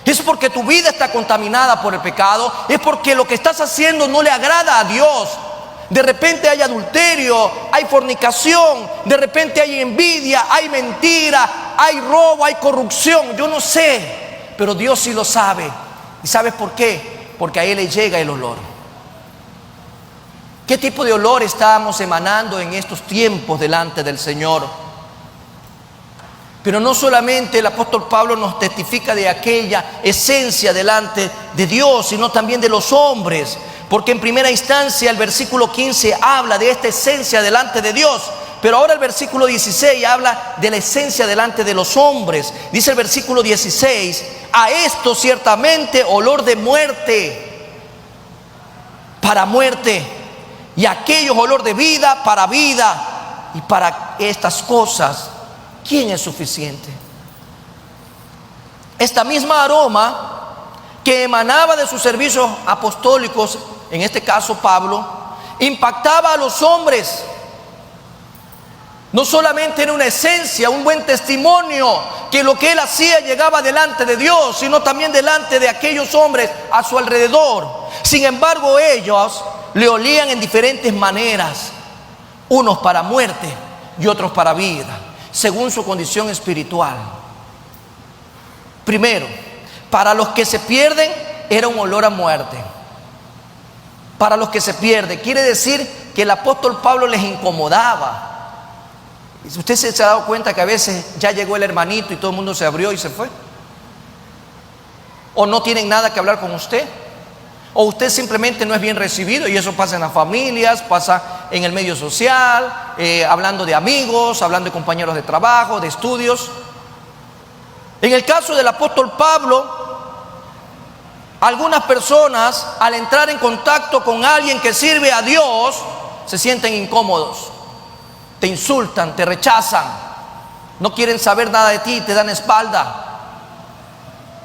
es porque tu vida está contaminada por el pecado, es porque lo que estás haciendo no le agrada a Dios. De repente hay adulterio, hay fornicación, de repente hay envidia, hay mentira, hay robo, hay corrupción. Yo no sé, pero Dios sí lo sabe. ¿Y sabes por qué? Porque a Él le llega el olor. ¿Qué tipo de olor estamos emanando en estos tiempos delante del Señor? Pero no solamente el apóstol Pablo nos testifica de aquella esencia delante de Dios, sino también de los hombres. Porque en primera instancia el versículo 15 habla de esta esencia delante de Dios, pero ahora el versículo 16 habla de la esencia delante de los hombres. Dice el versículo 16, a esto ciertamente olor de muerte para muerte, y aquellos olor de vida para vida, y para estas cosas, ¿quién es suficiente? Esta misma aroma que emanaba de sus servicios apostólicos, en este caso Pablo, impactaba a los hombres. No solamente era una esencia, un buen testimonio, que lo que él hacía llegaba delante de Dios, sino también delante de aquellos hombres a su alrededor. Sin embargo, ellos le olían en diferentes maneras, unos para muerte y otros para vida, según su condición espiritual. Primero, para los que se pierden era un olor a muerte. Para los que se pierden, quiere decir que el apóstol Pablo les incomodaba. Usted se ha dado cuenta que a veces ya llegó el hermanito y todo el mundo se abrió y se fue. O no tienen nada que hablar con usted. O usted simplemente no es bien recibido, y eso pasa en las familias, pasa en el medio social, hablando de amigos, hablando de compañeros de trabajo, de estudios. En el caso del apóstol Pablo, algunas personas al entrar en contacto con alguien que sirve a Dios se sienten incómodos, te insultan, te rechazan, no quieren saber nada de ti, te dan espalda.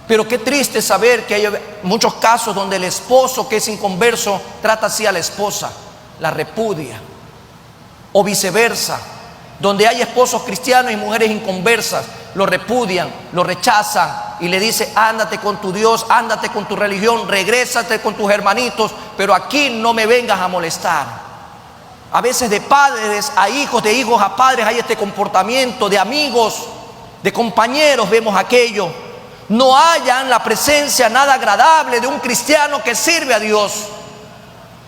Pero qué triste saber que hay muchos casos donde el esposo que es inconverso trata así a la esposa, la repudia, o viceversa, donde hay esposos cristianos y mujeres inconversas, lo repudian, lo rechazan y le dice, ándate con tu Dios, ándate con tu religión, regrésate con tus hermanitos, pero aquí no me vengas a molestar. A veces de padres a hijos, de hijos a padres hay este comportamiento, de amigos, de compañeros vemos aquello. No hallan la presencia nada agradable de un cristiano que sirve a Dios.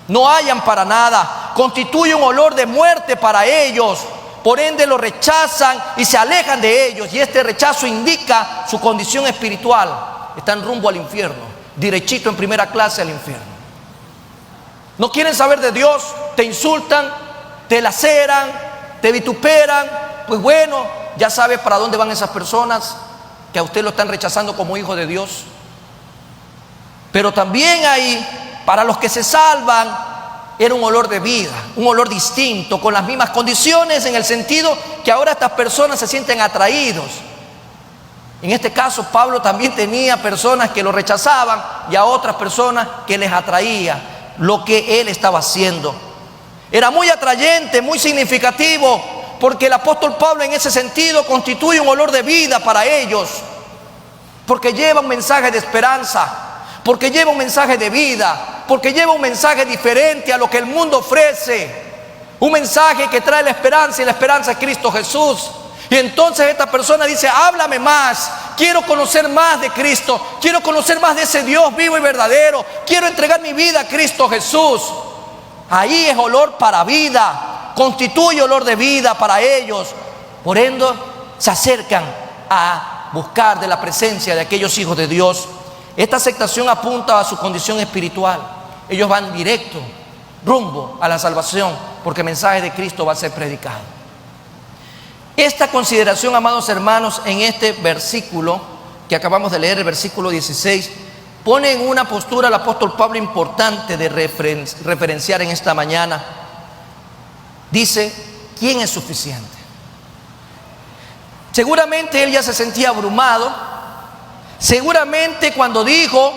No hallan para nada. Constituye un olor de muerte para ellos. Por ende lo rechazan y se alejan de ellos. Y este rechazo indica su condición espiritual. Están rumbo al infierno, derechito en primera clase al infierno. No quieren saber de Dios, te insultan, te laceran, te vituperan. Pues bueno, ya sabes para dónde van esas personas que a usted lo están rechazando como hijo de Dios. Pero también hay, para los que se salvan, era un olor de vida, un olor distinto, con las mismas condiciones, en el sentido que ahora estas personas se sienten atraídos. En este caso, Pablo también tenía personas que lo rechazaban y a otras personas que les atraía lo que él estaba haciendo. Era muy atrayente, muy significativo, porque el apóstol Pablo en ese sentido constituye un olor de vida para ellos, porque lleva un mensaje de esperanza, porque lleva un mensaje de vida, porque lleva un mensaje diferente a lo que el mundo ofrece, un mensaje que trae la esperanza, y la esperanza es Cristo Jesús. Y entonces esta persona dice: háblame más, quiero conocer más de Cristo, quiero conocer más de ese Dios vivo y verdadero, quiero entregar mi vida a Cristo Jesús. Ahí es olor para vida, constituye olor de vida para ellos. Por ende, se acercan a buscar de la presencia de aquellos hijos de Dios. Esta aceptación apunta a su condición espiritual. Ellos van directo, rumbo a la salvación, porque el mensaje de Cristo va a ser predicado. Esta consideración, amados hermanos, en este versículo que acabamos de leer, el versículo 16, pone en una postura al apóstol Pablo importante de referenciar en esta mañana. Dice: ¿quién es suficiente? Seguramente él ya se sentía abrumado. Seguramente cuando dijo,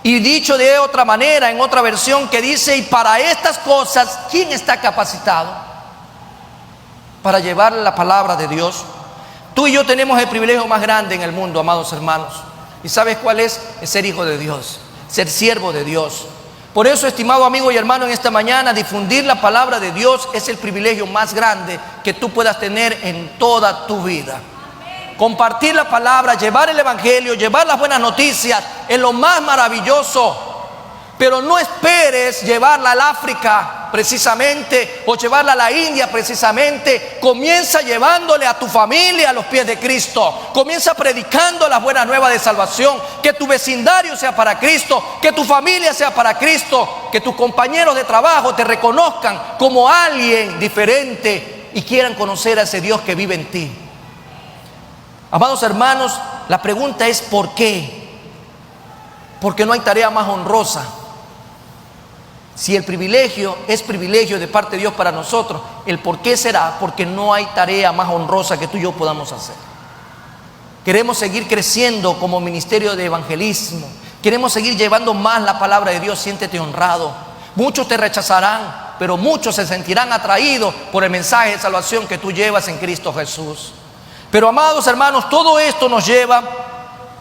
y dicho de otra manera, en otra versión que dice: y para estas cosas, ¿quién está capacitado para llevar la palabra de Dios? Tú y yo tenemos el privilegio más grande en el mundo, amados hermanos. ¿Y sabes cuál es? Es ser hijo de Dios, ser siervo de Dios. Por eso, estimado amigo y hermano, en esta mañana, difundir la palabra de Dios es el privilegio más grande que tú puedas tener en toda tu vida. Compartir la palabra, llevar el evangelio, llevar las buenas noticias es lo más maravilloso. Pero no esperes llevarla al África precisamente, o llevarla a la India precisamente. Comienza llevándole a tu familia a los pies de Cristo. Comienza predicando las buenas nuevas de salvación. Que tu vecindario sea para Cristo, que tu familia sea para Cristo, que tus compañeros de trabajo te reconozcan como alguien diferente y quieran conocer a ese Dios que vive en ti. Amados hermanos, la pregunta es: ¿por qué? Porque no hay tarea más honrosa. Si el privilegio es privilegio de parte de Dios para nosotros, el por qué será porque no hay tarea más honrosa que tú y yo podamos hacer. Queremos seguir creciendo como ministerio de evangelismo. Queremos seguir llevando más la palabra de Dios. Siéntete honrado. Muchos te rechazarán, pero muchos se sentirán atraídos por el mensaje de salvación que tú llevas en Cristo Jesús. Pero, amados hermanos, todo esto nos lleva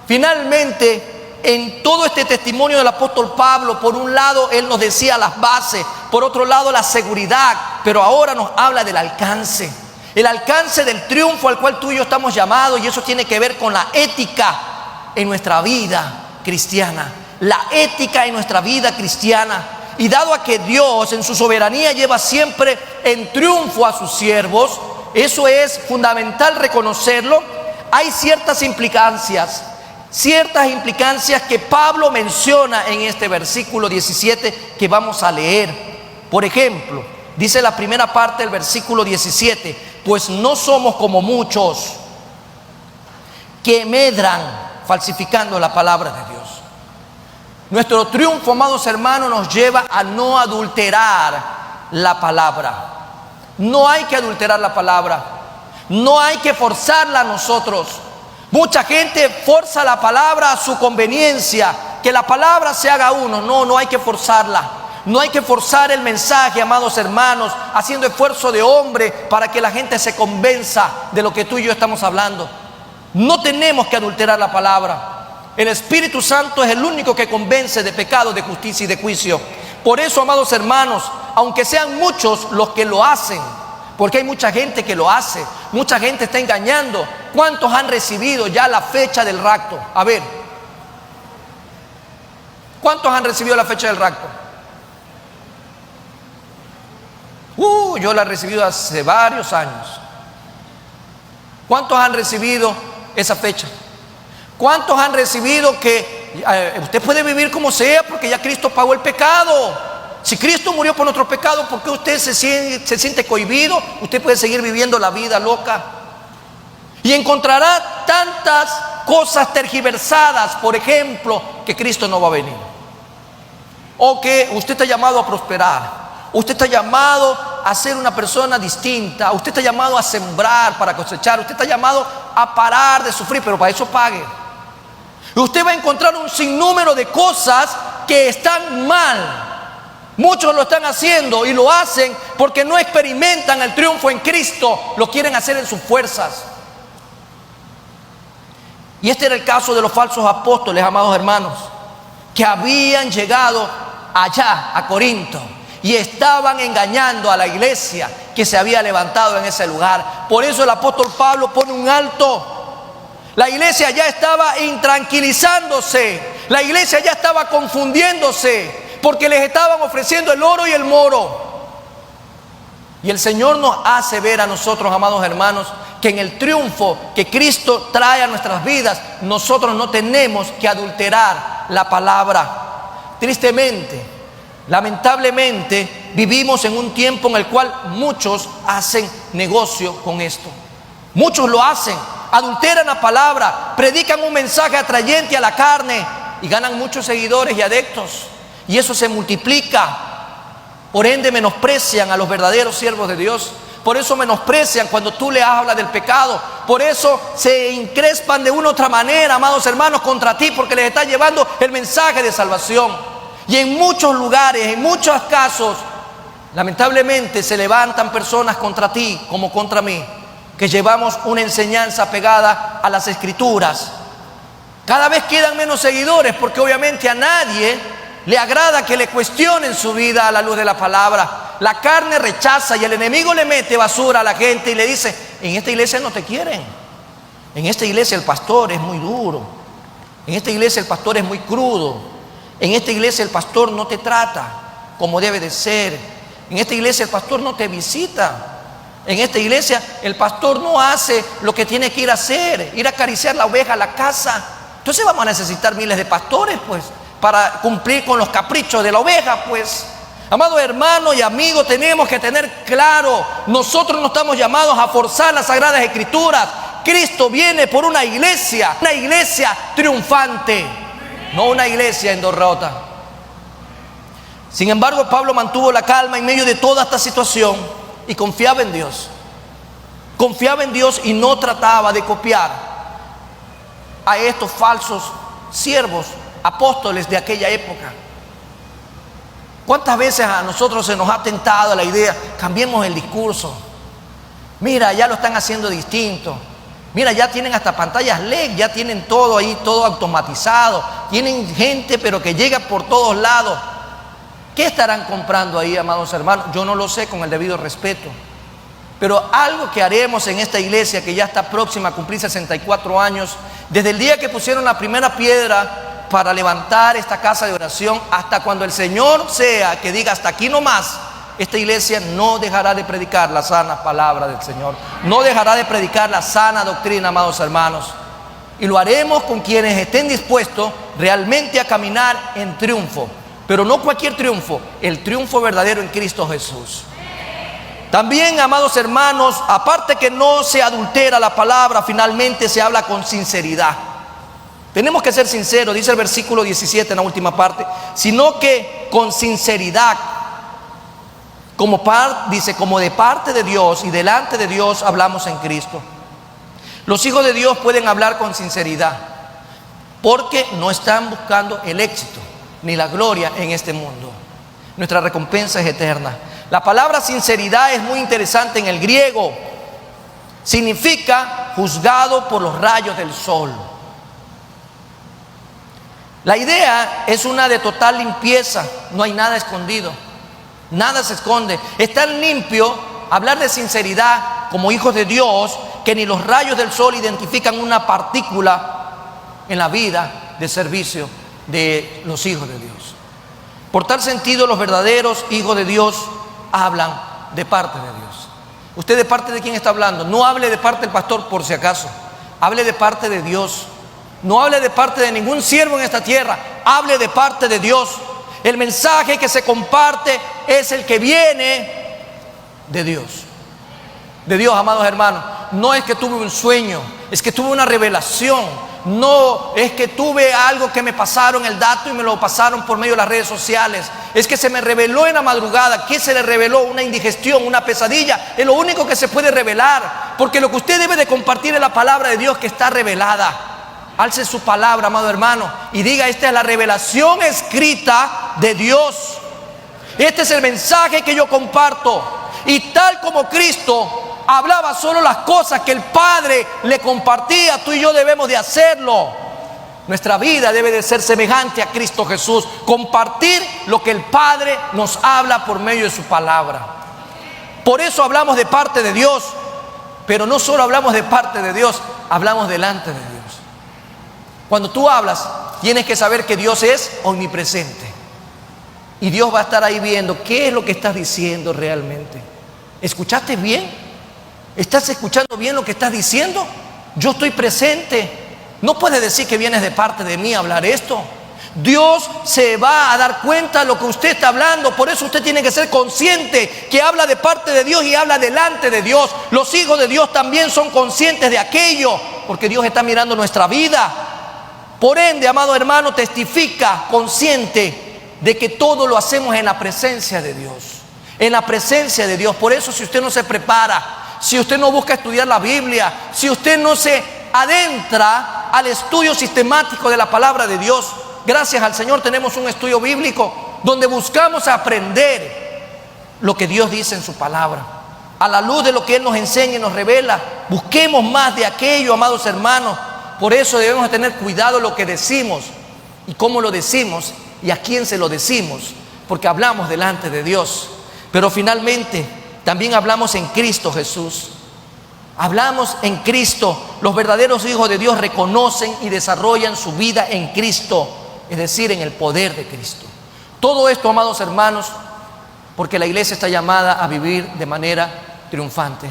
finalmente, en todo este testimonio del apóstol Pablo, por un lado él nos decía las bases, por otro lado la seguridad, pero ahora nos habla del alcance, el alcance del triunfo al cual tú y yo estamos llamados. Y eso tiene que ver con la ética en nuestra vida cristiana, la ética en nuestra vida cristiana. Y dado a que Dios en su soberanía lleva siempre en triunfo a sus siervos, eso es fundamental reconocerlo. Hay ciertas implicancias que Pablo menciona en este versículo 17 que vamos a leer. Por ejemplo, dice la primera parte del versículo 17: pues no somos como muchos que medran falsificando la palabra de Dios. Nuestro triunfo, amados hermanos, nos lleva a no adulterar la palabra. No hay que adulterar la palabra, no hay que forzarla a nosotros. Mucha gente forza la palabra a su conveniencia, que la palabra se haga uno. No hay que forzarla. No hay que forzar el mensaje, amados hermanos, haciendo esfuerzo de hombre para que la gente se convenza de lo que tú y yo estamos hablando. No tenemos que adulterar la palabra. El Espíritu Santo es el único que convence de pecado, de justicia y de juicio. Por eso, amados hermanos, aunque sean muchos los que lo hacen, porque hay mucha gente que lo hace, mucha gente está engañando. ¿Cuántos han recibido ya la fecha del rapto? A ver, ¿cuántos han recibido la fecha del rapto? Yo la he recibido hace varios años. ¿Cuántos han recibido esa fecha? ¿Cuántos han recibido que usted puede vivir como sea porque ya Cristo pagó el pecado? Si Cristo murió por nuestros pecados, ¿por qué usted se siente cohibido? Usted puede seguir viviendo la vida loca. Y encontrará tantas cosas tergiversadas, por ejemplo, que Cristo no va a venir. o que usted está llamado a prosperar. Usted está llamado a ser una persona distinta. Usted está llamado a sembrar para cosechar. Usted está llamado a parar de sufrir, pero para eso pague. Usted va a encontrar un sinnúmero de cosas que están mal. Muchos lo están haciendo y lo hacen porque no experimentan el triunfo en Cristo. Lo quieren hacer en sus fuerzas. Y este era el caso de los falsos apóstoles, amados hermanos, que habían llegado allá a Corinto y estaban engañando a la iglesia que se había levantado en ese lugar. Por eso el apóstol Pablo pone un alto. La iglesia ya estaba intranquilizándose, la iglesia ya estaba confundiéndose, porque les estaban ofreciendo el oro y el moro. Y el Señor nos hace ver a nosotros, amados hermanos, que en el triunfo que Cristo trae a nuestras vidas, nosotros no tenemos que adulterar la palabra. Tristemente, lamentablemente, vivimos en un tiempo en el cual muchos hacen negocio con esto. Muchos lo hacen, adulteran la palabra, predican un mensaje atrayente a la carne y ganan muchos seguidores y adeptos. Y eso se multiplica. Por ende, menosprecian a los verdaderos siervos de Dios. Por eso menosprecian cuando tú le hablas del pecado. Por eso se encrespan de una u otra manera, amados hermanos, contra ti, porque les está llevando el mensaje de salvación. Y en muchos lugares, en muchos casos, lamentablemente se levantan personas contra ti como contra mí, que llevamos una enseñanza pegada a las Escrituras. Cada vez quedan menos seguidores, porque obviamente a nadie le agrada que le cuestionen su vida a la luz de la palabra. La carne rechaza y el enemigo le mete basura a la gente y le dice: en esta iglesia no te quieren. En esta iglesia el pastor es muy duro. En esta iglesia el pastor es muy crudo. En esta iglesia el pastor no te trata como debe de ser. En esta iglesia el pastor no te visita. En esta iglesia el pastor no hace lo que tiene que ir a hacer, ir a acariciar la oveja a la casa. Entonces vamos a necesitar miles de pastores, pues, para cumplir con los caprichos de la oveja, pues. Amado hermano y amigo, tenemos que tener claro, nosotros no estamos llamados a forzar las Sagradas Escrituras. Cristo viene por una iglesia triunfante, no una iglesia en derrota. Sin embargo, Pablo mantuvo la calma en medio de toda esta situación y confiaba en Dios. Confiaba en Dios y no trataba de copiar a estos falsos siervos, apóstoles de aquella época. ¿Cuántas veces a nosotros se nos ha tentado la idea: cambiemos el discurso? Mira, ya lo están haciendo distinto. Mira, ya tienen hasta pantallas LED, ya tienen todo ahí, todo automatizado. Tienen gente, pero que llega por todos lados. ¿Qué estarán comprando ahí, amados hermanos? Yo no lo sé, con el debido respeto. Pero algo que haremos en esta iglesia, que ya está próxima a cumplir 64 años, desde el día que pusieron la primera piedra para levantar esta casa de oración, hasta cuando el Señor sea que diga hasta aquí no más, esta iglesia no dejará de predicar la sana palabra del Señor, no dejará de predicar la sana doctrina, amados hermanos, y lo haremos con quienes estén dispuestos realmente a caminar en triunfo, pero no cualquier triunfo, el triunfo verdadero en Cristo Jesús. También, amados hermanos, aparte que no se adultera la palabra, finalmente se habla con sinceridad. Tenemos que ser sinceros, dice el versículo 17 en la última parte, sino que con sinceridad, como de parte de Dios y delante de Dios hablamos en Cristo. Los hijos de Dios pueden hablar con sinceridad, porque no están buscando el éxito ni la gloria en este mundo. Nuestra recompensa es eterna. La palabra sinceridad es muy interesante en el griego. Significa juzgado por los rayos del sol. La idea es una de total limpieza, no hay nada escondido, nada se esconde. Es tan limpio hablar de sinceridad como hijos de Dios que ni los rayos del sol identifican una partícula en la vida de servicio de los hijos de Dios. Por tal sentido, los verdaderos hijos de Dios hablan de parte de Dios. ¿Usted de parte de quién está hablando? No hable de parte del pastor por si acaso, hable de parte de Dios. No hable de parte de ningún siervo en esta tierra, hable de parte de Dios. El mensaje que se comparte es el que viene de Dios. De Dios, amados hermanos. No es que tuve un sueño, es que tuve una revelación. No es que tuve algo que me pasaron el dato y me lo pasaron por medio de las redes sociales. Es que se me reveló en la madrugada. ¿Qué se le reveló? Una indigestión, una pesadilla. Es lo único que se puede revelar. Porque lo que usted debe de compartir es la palabra de Dios que está revelada. Alce su palabra, amado hermano, y diga: esta es la revelación escrita de Dios. Este es el mensaje que yo comparto. Y tal como Cristo hablaba solo las cosas que el Padre le compartía, tú y yo debemos de hacerlo. Nuestra vida debe de ser semejante a Cristo Jesús. Compartir lo que el Padre nos habla por medio de su palabra. Por eso hablamos de parte de Dios. Pero no solo hablamos de parte de Dios, hablamos delante de Dios. Cuando tú hablas, tienes que saber que Dios es omnipresente. Y Dios va a estar ahí viendo qué es lo que estás diciendo realmente. ¿Escuchaste bien? ¿Estás escuchando bien lo que estás diciendo? Yo estoy presente. No puedes decir que vienes de parte de mí a hablar esto. Dios se va a dar cuenta de lo que usted está hablando. Por eso usted tiene que ser consciente que habla de parte de Dios y habla delante de Dios. Los hijos de Dios también son conscientes de aquello, porque Dios está mirando nuestra vida. Por ende, amado hermano, testifica consciente de que todo lo hacemos en la presencia de Dios. En la presencia de Dios. Por eso, si usted no se prepara, si usted no busca estudiar la Biblia, si usted no se adentra al estudio sistemático de la palabra de Dios, gracias al Señor tenemos un estudio bíblico donde buscamos aprender lo que Dios dice en su palabra. A la luz de lo que Él nos enseña y nos revela, busquemos más de aquello, amados hermanos. Por eso debemos de tener cuidado lo que decimos y cómo lo decimos y a quién se lo decimos, porque hablamos delante de Dios. Pero finalmente también hablamos en Cristo Jesús. Hablamos en Cristo. Los verdaderos hijos de Dios reconocen y desarrollan su vida en Cristo, es decir, en el poder de Cristo. Todo esto, amados hermanos, porque la iglesia está llamada a vivir de manera triunfante.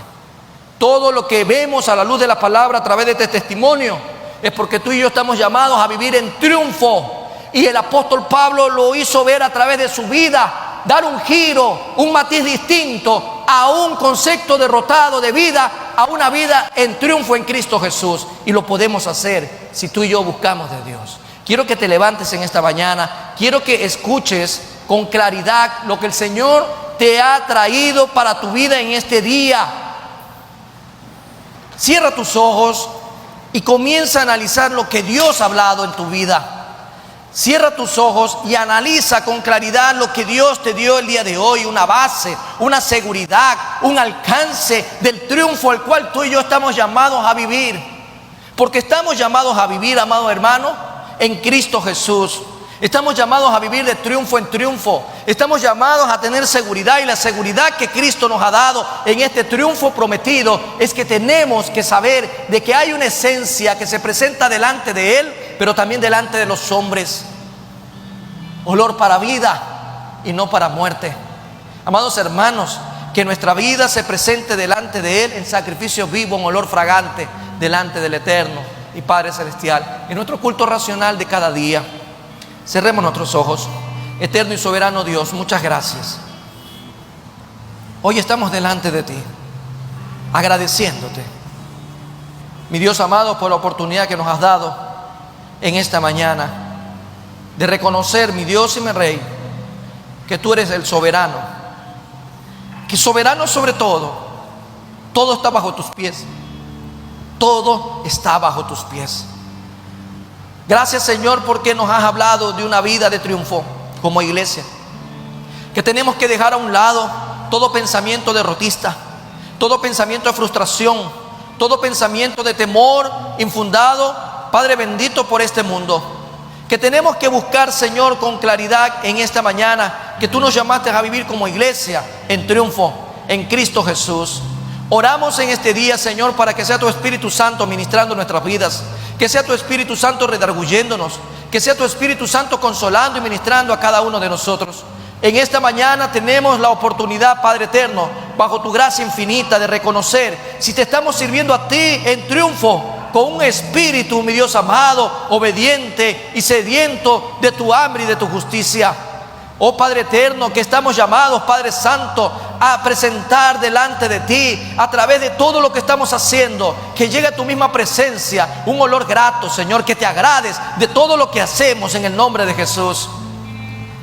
Todo lo que vemos a la luz de la palabra a través de este testimonio es porque tú y yo estamos llamados a vivir en triunfo. Y el apóstol Pablo lo hizo ver a través de su vida, dar un giro, un matiz distinto a un concepto derrotado de vida, a una vida en triunfo en Cristo Jesús. Y lo podemos hacer si tú y yo buscamos de Dios. Quiero que te levantes en esta mañana, quiero que escuches con claridad lo que el Señor te ha traído para tu vida en este día. Cierra tus ojos y comienza a analizar lo que Dios ha hablado en tu vida. Cierra tus ojos y analiza con claridad lo que Dios te dio el día de hoy, una base, una seguridad, un alcance del triunfo al cual tú y yo estamos llamados a vivir. Porque estamos llamados a vivir, amado hermano, en Cristo Jesús. Estamos llamados a vivir de triunfo en triunfo. Estamos llamados a tener seguridad, y la seguridad que Cristo nos ha dado en este triunfo prometido es que tenemos que saber de que hay una esencia que se presenta delante de Él, pero también delante de los hombres. Olor para vida y no para muerte. Amados hermanos, que nuestra vida se presente delante de Él en sacrificio vivo, en olor fragante, delante del Eterno y Padre Celestial, en nuestro culto racional de cada día. Cerremos nuestros ojos. Eterno y soberano Dios, muchas gracias. Hoy estamos delante de ti, agradeciéndote, mi Dios amado, por la oportunidad que nos has dado en esta mañana de reconocer, mi Dios y mi Rey, que tú eres el soberano, que soberano sobre todo, todo está bajo tus pies, todo está bajo tus pies. Gracias, Señor, porque nos has hablado de una vida de triunfo como iglesia, que tenemos que dejar a un lado todo pensamiento derrotista, todo pensamiento de frustración, todo pensamiento de temor infundado, Padre bendito, por este mundo. Que tenemos que buscar, Señor, con claridad en esta mañana, que tú nos llamaste a vivir como iglesia en triunfo en Cristo Jesús. Oramos en este día, Señor, para que sea tu Espíritu Santo ministrando nuestras vidas, que sea tu Espíritu Santo redarguyéndonos, que sea tu Espíritu Santo consolando y ministrando a cada uno de nosotros. En esta mañana tenemos la oportunidad, Padre eterno, bajo tu gracia infinita, de reconocer si te estamos sirviendo a ti en triunfo, con un espíritu, mi Dios amado, obediente y sediento de tu hambre y de tu justicia. Oh Padre eterno, que estamos llamados, Padre Santo, a presentar delante de ti, a través de todo lo que estamos haciendo, que llegue a tu misma presencia un olor grato, Señor, que te agrades de todo lo que hacemos en el nombre de Jesús.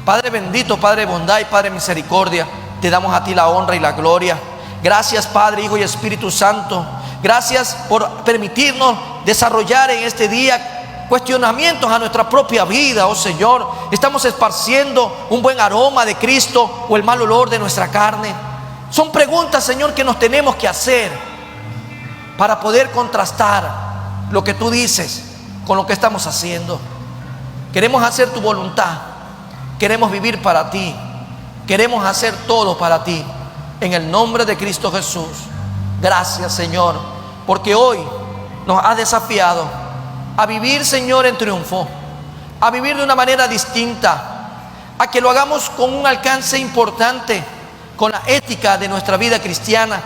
Padre bendito, Padre de bondad y Padre de misericordia, te damos a ti la honra y la gloria. Gracias, Padre, Hijo y Espíritu Santo. Gracias por permitirnos desarrollar en este día cuestionamientos a nuestra propia vida, oh Señor. ¿Estamos esparciendo un buen aroma de Cristo o el mal olor de nuestra carne? Son preguntas, Señor, que nos tenemos que hacer para poder contrastar lo que tú dices con lo que estamos haciendo. Queremos hacer tu voluntad, queremos vivir para ti, queremos hacer todo para ti, en el nombre de Cristo Jesús. Gracias, Señor, porque hoy nos has desafiado a vivir, Señor, en triunfo, a vivir de una manera distinta, a que lo hagamos con un alcance importante, con la ética de nuestra vida cristiana,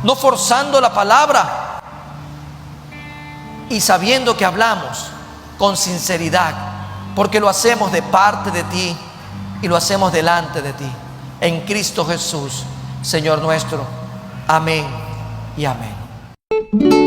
no forzando la palabra y sabiendo que hablamos con sinceridad, porque lo hacemos de parte de ti y lo hacemos delante de ti, en Cristo Jesús, Señor nuestro. Amén y amén.